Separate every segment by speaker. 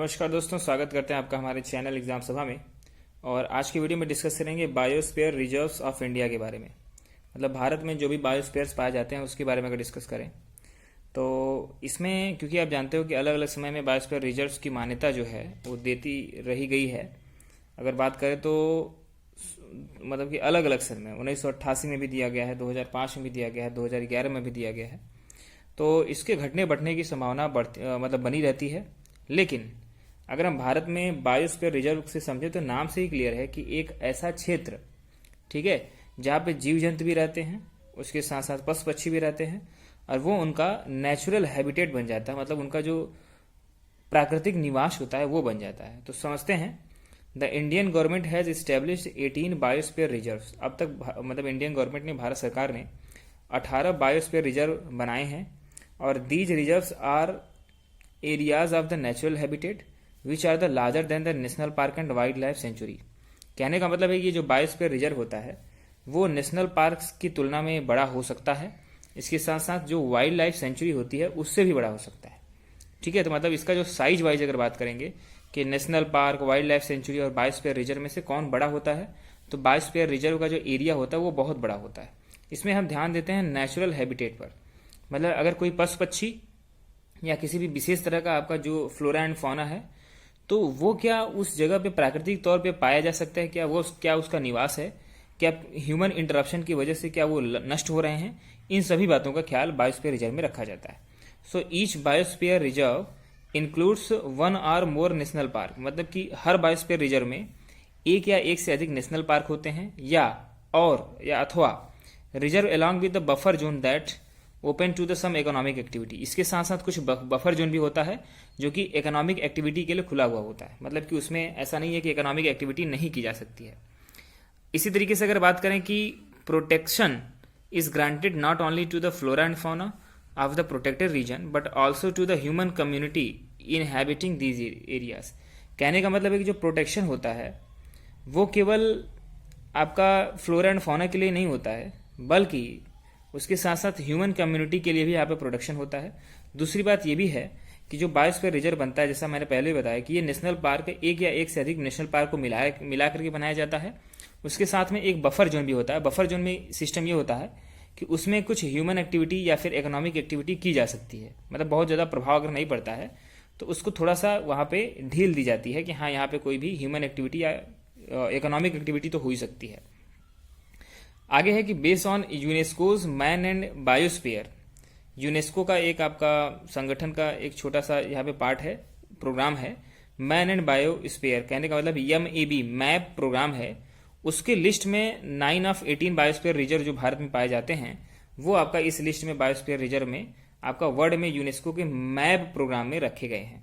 Speaker 1: नमस्कार दोस्तों, स्वागत करते हैं आपका हमारे चैनल एग्जाम सभा में। और आज की वीडियो में डिस्कस करेंगे बायोस्फीयर रिजर्व्स ऑफ इंडिया के बारे में। मतलब भारत में जो भी बायोस्फीयर्स पाए जाते हैं उसके बारे में अगर डिस्कस करें तो इसमें, क्योंकि आप जानते हो कि अलग अलग समय में बायोस्फीयर रिजर्व्स की मान्यता जो है वो देती रही गई है। अगर बात करें तो मतलब कि अलग अलग समय में 1988 में भी दिया गया है, 2005 में भी दिया गया है, 2011 में भी दिया गया है। तो इसके घटने बढ़ने की संभावना मतलब बनी रहती है। लेकिन अगर हम भारत में बायोस्फीयर रिजर्व से समझे तो नाम से ही क्लियर है कि एक ऐसा क्षेत्र, ठीक है, जहाँ पे जीव जंतु भी रहते हैं, उसके साथ साथ पशु पक्षी भी रहते हैं और वो उनका नेचुरल हैबिटेट बन जाता है। मतलब उनका जो प्राकृतिक निवास होता है वो बन जाता है। तो समझते हैं, the Indian government has established 18 biosphere reserves. अब तक मतलब इंडियन गवर्नमेंट ने, भारत सरकार ने 18 बायोस्फीयर रिजर्व बनाए हैं। और these reserves are areas of the natural habitat which are the larger than the national park and wild life sanctuary. कहने का मतलब है कि जो बायोस्फीयर रिजर्व होता है वो नेशनल पार्क्स की तुलना में बड़ा हो सकता है। इसके साथ साथ जो वाइल्ड लाइफ सेंचुरी होती है उससे भी बड़ा हो सकता है। ठीक है, तो मतलब इसका जो साइज वाइज अगर बात करेंगे कि national park, wild life sanctuary और बायोस्फीयर रिजर्व में से कौन बड़ा होता है, तो बायोस्फीयर रिजर्व का जो एरिया होता है वो बहुत बड़ा होता है। इसमें हम ध्यान देते हैं नेचुरल हैबिटेट पर। मतलब अगर कोई पशु पक्षी या किसी भी विशेष तरह का आपका जो फ्लोरा एंड फौना है तो वो क्या उस जगह पे प्राकृतिक तौर पे पाया जा सकता है, क्या उसका निवास है, क्या ह्यूमन इंटरप्शन की वजह से क्या वो नष्ट हो रहे हैं, इन सभी बातों का ख्याल बायोस्फीयर रिजर्व में रखा जाता है। So each biosphere reserve includes one और मोर नेशनल पार्क। मतलब कि हर बायोस्फीयर रिजर्व में एक या एक से अधिक नेशनल पार्क होते हैं या अथवा reserve along with the buffer zone that open to the some economic activity. इसके साथ साथ कुछ बफर जोन भी होता है जो कि इकोनॉमिक एक्टिविटी के लिए खुला हुआ होता है। मतलब कि उसमें ऐसा नहीं है कि इकोनॉमिक एक्टिविटी नहीं की जा सकती है। इसी तरीके से अगर बात करें कि protection is granted not only to the flora and fauna of the protected region but also to the human community inhabiting these areas. कहने का मतलब है कि जो प्रोटेक्शन होता है वो केवल आपका फ्लोरा एंड फौना के लिए नहीं होता है, बल्कि उसके साथ साथ ह्यूमन कम्युनिटी के लिए भी यहाँ पे प्रोटेक्शन होता है। दूसरी बात ये भी है कि जो बायोस्फीयर रिजर्व बनता है, जैसा मैंने पहले बताया कि ये नेशनल पार्क एक या एक से अधिक नेशनल पार्क को मिला करके बनाया जाता है। उसके साथ में एक बफर जोन भी होता है। बफर जोन में सिस्टम ये होता है कि उसमें कुछ ह्यूमन एक्टिविटी या फिर इकोनॉमिक एक्टिविटी की जा सकती है। मतलब बहुत ज़्यादा प्रभाव अगर नहीं पड़ता है तो उसको थोड़ा सा वहाँ पे ढील दी जाती है कि हाँ, यहाँ पे कोई भी ह्यूमन एक्टिविटी या इकोनॉमिक एक्टिविटी तो हो ही सकती है। आगे है कि based on UNESCO's man and biosphere. UNESCO का एक आपका संगठन का एक छोटा सा यहाँ पे पार्ट है, प्रोग्राम है मैन एंड बायोस्फीयर। कहने का मतलब MAB मैप प्रोग्राम है। उसके लिस्ट में 9 ऑफ 18 बायोस्फीयर रिजर्व जो भारत में पाए जाते हैं वो आपका इस लिस्ट में बायोस्फीयर रिजर्व में आपका वर्ल्ड में यूनेस्को के मैप प्रोग्राम में रखे गए हैं।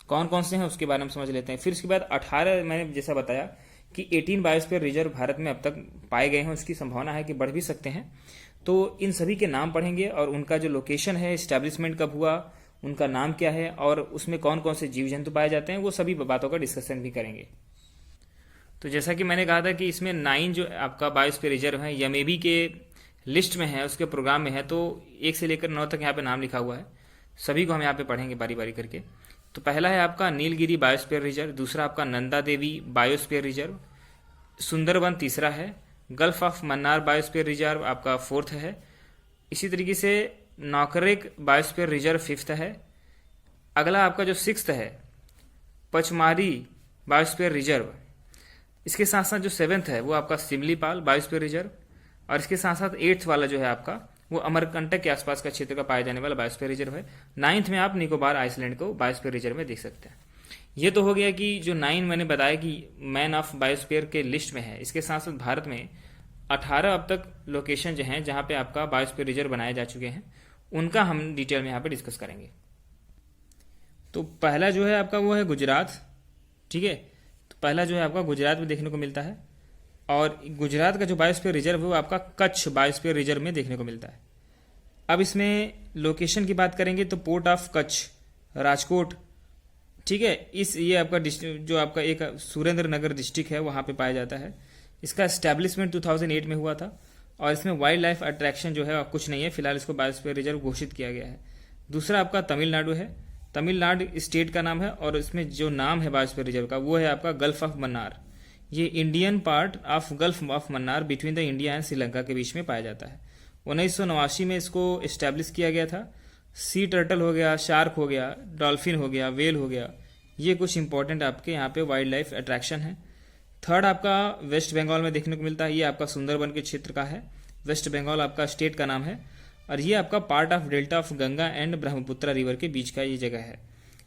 Speaker 1: कौन कौन से हैं उसके बारे में समझ लेते हैं। फिर उसके बाद 18, मैंने जैसा बताया कि 18 बायोस्फीयर रिजर्व भारत में अब तक पाए गए हैं। उसकी संभावना है कि बढ़ भी सकते हैं। तो इन सभी के नाम पढ़ेंगे और उनका जो लोकेशन है, एस्टैब्लिशमेंट कब हुआ, उनका नाम क्या है और उसमें कौन कौन से जीव जंतु पाए जाते हैं, वो सभी बातों का डिस्कशन भी करेंगे। तो जैसा कि मैंने कहा था कि इसमें 9 जो आपका बायोस्फीयर रिजर्व है MAB के लिस्ट में है, उसके प्रोग्राम में है। तो 1 से लेकर 9 तक यहाँ पे नाम लिखा हुआ है। सभी को हम यहाँ पे पढ़ेंगे बारी बारी करके। तो पहला है आपका नीलगिरी बायोस्फीयर रिजर्व, दूसरा आपका नंदा देवी बायोस्फीयर रिजर्व, सुंदरबन तीसरा है, gulf of Mannar biosphere reserve आपका 4th है। इसी तरीके से नौकरेक बायोस्फीयर रिजर्व 5th है। अगला आपका जो 6th है पचमारी बायोस्फीयर रिजर्व। इसके साथ साथ जो 7th है वो आपका सिमलीपाल बायोस्फीयर रिजर्व। और इसके साथ साथ 8th वाला जो है आपका वो अमरकंटक के आसपास का क्षेत्र का पाया जाने वाला बायोस्फीयर रिजर्व है। 9th में आप निकोबार आइसलैंड को बायोस्फीयर रिजर्व में देख सकते हैं। ये तो हो गया कि जो 9 मैंने बताया कि मैन ऑफ बायोस्फीयर के लिस्ट में है। इसके साथ साथ भारत में 18 अब तक लोकेशन जो हैं जहाँ पे आपका बायोस्फीयर रिजर्व बनाए जा चुके हैं, उनका हम डिटेल में यहाँ पे डिस्कस करेंगे। तो पहला जो है आपका वो है गुजरात। ठीक है, तो पहला जो है आपका गुजरात में देखने को मिलता है। और गुजरात का जो बायोस्फीयर रिजर्व है वो आपका कच्छ बायोस्फीयर रिजर्व में देखने को मिलता है। अब इसमें लोकेशन की बात करेंगे तो पोर्ट ऑफ कच्छ, राजकोट, ठीक है, ये आपका जो आपका एक सुरेंद्र नगर डिस्ट्रिक्ट है वहाँ पे पाया जाता है। इसका एस्टैब्लिशमेंट 2008 में हुआ था। और इसमें वाइल्ड लाइफ अट्रैक्शन जो है कुछ नहीं है, फिलहाल इसको बायोस्फीयर रिजर्व घोषित किया गया है। दूसरा आपका तमिलनाडु है, तमिलनाडु स्टेट का नाम है और इसमें जो नाम है बायोस्फीयर रिजर्व का वो है आपका गल्फ ऑफ मन्नार। ये Indian part of Gulf of Mannar between the India and Sri Lanka के बीच में पाया जाता है। 1989 में इसको इस्टेब्लिश किया गया था। सी टर्टल हो गया, शार्क हो गया, डॉल्फिन हो गया, वेल हो गया, ये कुछ इंपॉर्टेंट आपके यहाँ पे वाइल्ड लाइफ अट्रैक्शन है। थर्ड आपका वेस्ट बंगाल में देखने को मिलता है, ये आपका सुंदरबन के क्षेत्र का है। वेस्ट बंगाल आपका स्टेट का नाम है और ये आपका part of delta of Ganga and Brahmaputra river के बीच का ये जगह है।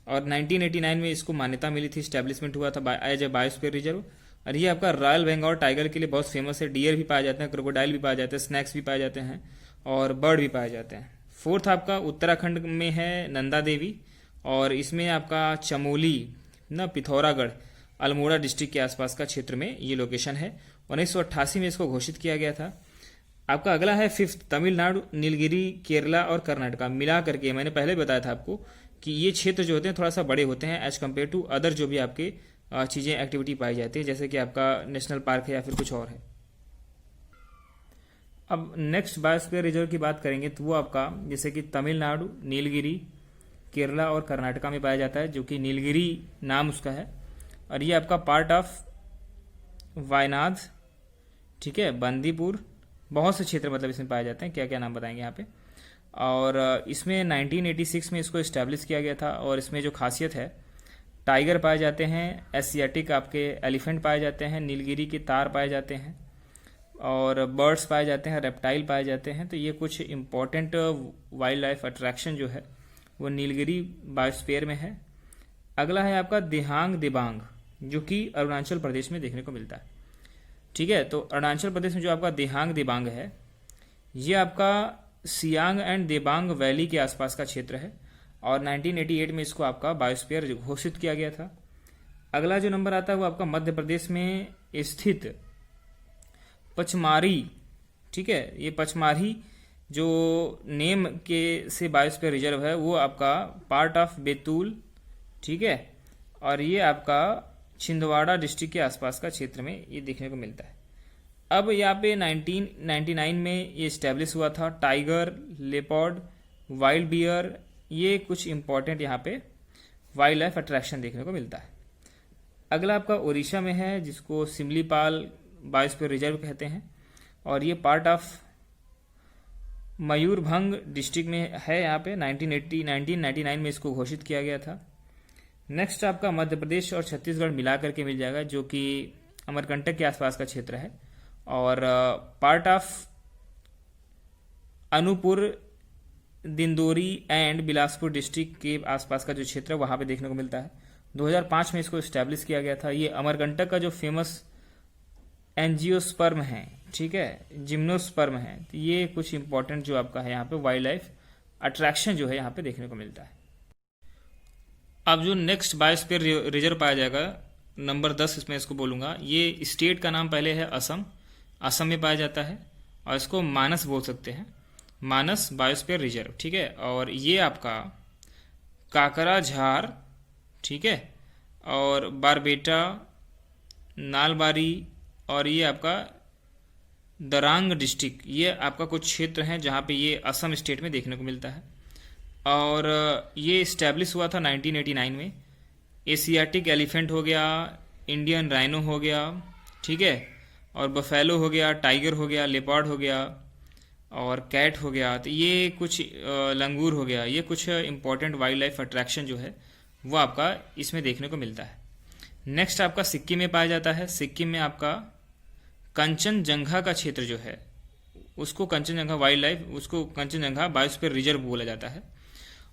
Speaker 1: और 1989 में इसको मान्यता मिली थी, स्टैब्लिशमेंट हुआ था एज ए बायोस्फीयर रिजर्व। और ये आपका रॉयल बंगाल टाइगर के लिए बहुत फेमस है। डियर भी पाए जाते हैं, क्रोकोडाइल भी पाए जाते हैं, स्नैक्स भी पाए जाते हैं और बर्ड भी पाए जाते हैं। फोर्थ आपका उत्तराखंड में है नंदा देवी और इसमें आपका चमोली ना पिथौरागढ़ अल्मोड़ा डिस्ट्रिक्ट के आसपास का क्षेत्र में ये लोकेशन है। 1988 में इसको घोषित किया गया था। आपका अगला है फिफ्थ तमिलनाडु, नीलगिरी, केरला और कर्नाटका मिला करके। मैंने पहले बताया था आपको कि ये क्षेत्र जो होते हैं थोड़ा सा बड़े होते हैं एज कम्पेयर टू अदर जो भी आपके चीज़ें एक्टिविटी पाई जाती है, जैसे कि आपका नेशनल पार्क है या फिर कुछ और है। अब नेक्स्ट बायोस्फीयर रिजर्व की बात करेंगे तो वो आपका जैसे कि तमिलनाडु, नीलगिरी, केरला और कर्नाटका में पाया जाता है, जो कि नीलगिरी नाम उसका है। और ये आपका पार्ट ऑफ वायनाड, ठीक है, बंदीपुर, बहुत से क्षेत्र मतलब इसमें पाए जाते हैं। क्या क्या नाम बताएंगे यहाँ पे। और इसमें 1986 में इसको इस्टेब्लिश किया गया था और इसमें जो खासियत है, टाइगर पाए जाते हैं, एशियाटिक आपके एलिफेंट पाए जाते हैं, नीलगिरी के तार पाए जाते हैं और बर्ड्स पाए जाते हैं, रेप्टाइल पाए जाते हैं। तो ये कुछ इंपॉर्टेंट वाइल्ड लाइफ अट्रैक्शन जो है वो नीलगिरी बायोस्फीयर में है। अगला है आपका दिहांग दिबांग, जो कि अरुणाचल प्रदेश में देखने को मिलता है। ठीक है, तो अरुणाचल प्रदेश में जो आपका दिहांग दिबांग है ये आपका सियांग एंड दिबांग वैली के आसपास का क्षेत्र है और 1988 में इसको आपका बायोस्फीयर घोषित किया गया था। अगला जो नंबर आता है वो आपका मध्य प्रदेश में स्थित पचमारी, ठीक है, ये पचमारी जो नेम के से बायोस्फीयर रिजर्व है वो आपका पार्ट ऑफ बैतूल, ठीक है, और ये आपका छिंदवाड़ा डिस्ट्रिक्ट के आसपास का क्षेत्र में ये देखने को मिलता है। अब यहाँ पे 1999 में ये इस्टेब्लिश हुआ था। टाइगर, लेपर्ड, वाइल्ड बियर, ये कुछ इंपॉर्टेंट यहाँ पे वाइल्ड लाइफ अट्रैक्शन देखने को मिलता है। अगला आपका उड़ीसा में है जिसको सिमलीपाल बायोस्फीयर रिजर्व कहते हैं और ये पार्ट ऑफ मयूरभंग डिस्ट्रिक्ट में है। यहाँ पे 1999 में इसको घोषित किया गया था। नेक्स्ट आपका मध्य प्रदेश और छत्तीसगढ़ मिला करके मिल जाएगा, जो कि अमरकंटक के आसपास का क्षेत्र है और part of Anuppur, Dindori and Bilaspur district के आसपास का जो क्षेत्र है वहां पे देखने को मिलता है। 2005 में इसको इस्टेब्लिश किया गया था। ये अमरकंटक का जो फेमस एंजियोस्पर्म है, ठीक है, जिम्नोस्पर्म है। तो ये कुछ इंपॉर्टेंट जो आपका है यहाँ पे वाइल्ड लाइफ अट्रैक्शन जो है यहाँ पे देखने को मिलता है। अब जो नेक्स्ट बायोस्फीयर रिजर्व पाया जाएगा नंबर 10 इसमें इसको बोलूंगा। ये स्टेट का नाम पहले है असम, असम में पाया जाता है और इसको मानस बोल सकते हैं, मानस बायोस्फीयर रिजर्व, ठीक है। और ये आपका काकराझार, ठीक है, और बारबेटा, नालबारी और ये आपका दरांग डिस्ट्रिक्ट, ये आपका कुछ क्षेत्र हैं जहाँ पे ये असम स्टेट में देखने को मिलता है। और ये इस्टेब्लिश हुआ था 1989 में। एशियाटिक एलिफेंट हो गया, इंडियन राइनो हो गया, ठीक है, और बफेलो हो गया, टाइगर हो गया, लेपर्ड हो गया और कैट हो गया। तो ये कुछ लंगूर हो गया, ये कुछ इंपॉर्टेंट वाइल्ड लाइफ अट्रैक्शन जो है वो आपका इसमें देखने को मिलता है। नेक्स्ट आपका सिक्किम में पाया जाता है। सिक्किम में आपका कंचनजंगा का क्षेत्र जो है उसको कंचनजंगा वाइल्ड लाइफ, उसको कंचनजंगा बायोस्फीयर रिजर्व बोला जाता है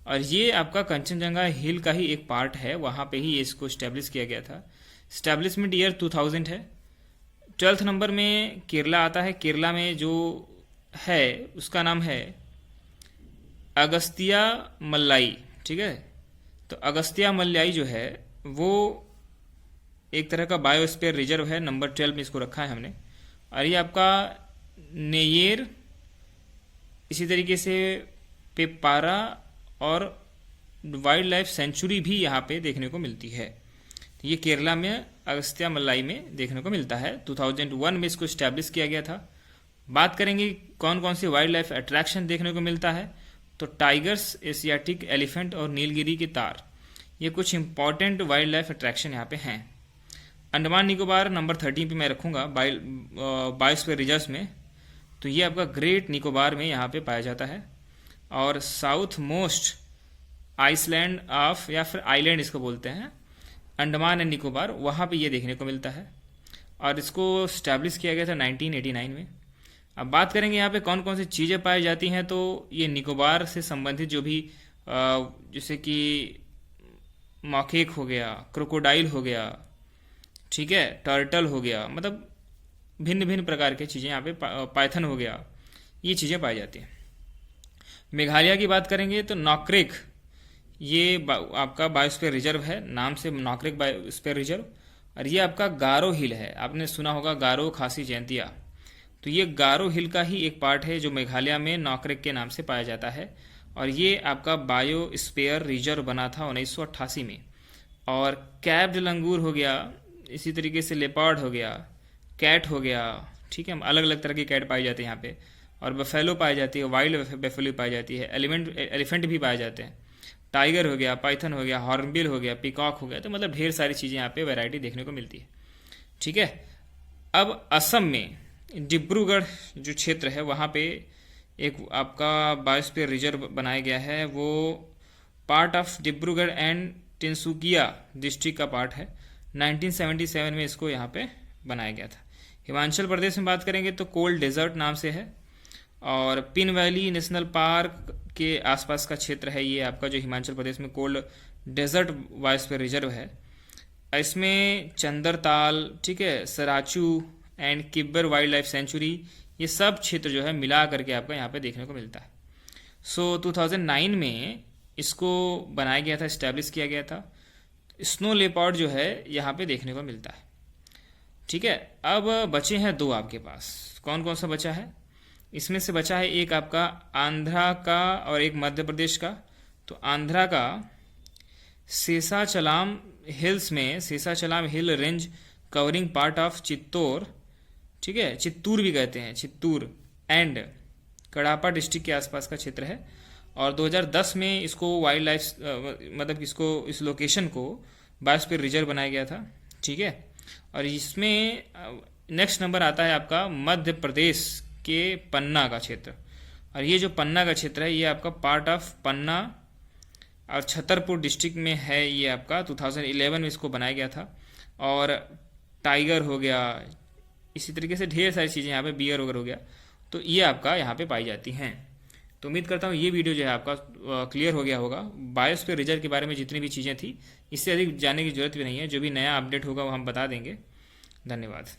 Speaker 1: और ये आपका कंचनजंगा हिल का ही एक पार्ट है, वहाँ पे ही इसको इस्टेब्लिश किया गया था। इस्टेब्लिशमेंट ईयर 2000 है। 12th नंबर में केरला आता है। केरला में जो है उसका नाम है अगस्तिया मल्लाई, ठीक है। तो अगस्तिया मल्लाई जो है वो एक तरह का बायोस्फीयर रिजर्व है, नंबर 12 में इसको रखा है हमने। और ये आपका नेयर, इसी तरीके से पेपारा और वाइल्ड लाइफ सेंचुरी भी यहाँ पे देखने को मिलती है। तो ये केरला में अगस्त्या मल्लाई में देखने को मिलता है। 2001 में इसको इस्टेब्लिश किया गया था। बात करेंगे कौन कौन सी वाइल्ड लाइफ अट्रैक्शन देखने को मिलता है, तो टाइगर्स, एशियाटिक एलिफेंट और नीलगिरी के तार, ये कुछ इंपॉर्टेंट वाइल्ड लाइफ अट्रैक्शन यहाँ पे हैं। अंडमान निकोबार नंबर 13 पे मैं रखूँगा बायोस्फीयर रिजर्व्स में। तो ये आपका ग्रेट निकोबार में यहाँ पे पाया जाता है। और साउथ मोस्ट आइसलैंड ऑफ, या फिर आइलैंड इसको बोलते हैं, अंडमान एंड निकोबार, वहाँ पे ये देखने को मिलता है। और इसको स्टैब्लिश किया गया था 1989 में। अब बात करेंगे यहाँ पे कौन कौन सी चीज़ें पाई जाती हैं। तो ये निकोबार से संबंधित जो भी जैसे कि मॉकेक हो गया, क्रोकोडाइल हो गया, ठीक है, टर्टल हो गया, मतलब भिन्न भिन्न प्रकार की चीज़ें यहाँ पे, पाइथन हो गया, ये चीज़ें पाई जाती हैं। मेघालय की बात करेंगे तो नॉकरेक, ये आपका बायोस्फीयर रिजर्व है, नाम से नॉकरेक बायोस्फीयर रिजर्व। और ये आपका गारो हिल है, आपने सुना होगा गारो खासी जयंतिया, तो ये गारो हिल का ही एक पार्ट है जो मेघालय में नॉकरेक के नाम से पाया जाता है। और ये आपका बायोस्फीयर रिजर्व बना था 1988 में। और कैप्ड लंगूर हो गया, इसी तरीके से लेपर्ड हो गया, कैट हो गया, ठीक है, अलग अलग तरह की कैट पाई जाती है यहाँ पे। और बफेलो पाई जाती है, वाइल्ड बफेलो पाई जाती है, एलिफेंट भी पाए जाते हैं, टाइगर हो गया, पाइथन हो गया, हॉर्नबिल हो गया, पीकॉक हो गया। तो मतलब ढेर सारी चीज़ें यहाँ पे वैरायटी देखने को मिलती है, ठीक है। अब असम में डिब्रूगढ़ जो क्षेत्र है वहाँ पे एक आपका बायोस्फीयर रिजर्व बनाया गया है। वो part of Dibrugarh and Tinsukia district का पार्ट है। 1977 में इसको यहाँ पे बनाया गया था। हिमाचल प्रदेश में बात करेंगे तो कोल्ड डेजर्ट नाम से है। और पिन वैली नेशनल पार्क के आसपास का क्षेत्र है ये आपका, जो हिमाचल प्रदेश में कोल्ड डेजर्ट बायोस्फीयर रिजर्व है। इसमें चंदरताल, ठीक है, Sarchu and Kibber wild life sanctuary, ये सब क्षेत्र जो है मिला करके आपका यहाँ पे देखने को मिलता है। सो 2009 में इसको बनाया गया था, इस्टेब्लिश किया गया था। स्नो लेपर्ड जो है यहाँ पे देखने को मिलता है, ठीक है। अब बचे हैं दो आपके पास, कौन कौन सा बचा है? इसमें से बचा है एक आपका आंध्रा का और एक मध्य प्रदेश का। तो आंध्रा का शेषाचलम हिल्स में, Seshachalam hill range covering part of Chittor, ठीक है, चित्तूर भी कहते हैं, चित्तूर एंड कड़ापा डिस्ट्रिक्ट के आसपास का क्षेत्र है। और 2010 में इसको वाइल्ड लाइफ मतलब इसको, इस लोकेशन को बायोस्फीयर रिजर्व बनाया गया था, ठीक है। और इसमें नेक्स्ट नंबर आता है आपका मध्य प्रदेश के पन्ना का क्षेत्र। और ये जो पन्ना का क्षेत्र है ये आपका पार्ट ऑफ पन्ना और छतरपुर डिस्ट्रिक्ट में है। ये आपका 2011 में इसको बनाया गया था। और टाइगर हो गया, इसी तरीके से ढेर सारी चीज़ें यहाँ पे, बियर वगैरह हो गया, तो ये आपका यहाँ पे पाई जाती हैं। तो उम्मीद करता हूँ ये वीडियो जो है आपका क्लियर हो गया होगा। बायोस्फीयर रिजर्व के बारे में जितनी भी चीज़ें थी, इससे अधिक जानने की जरूरत भी नहीं है। जो भी नया अपडेट होगा वो हम बता देंगे। धन्यवाद।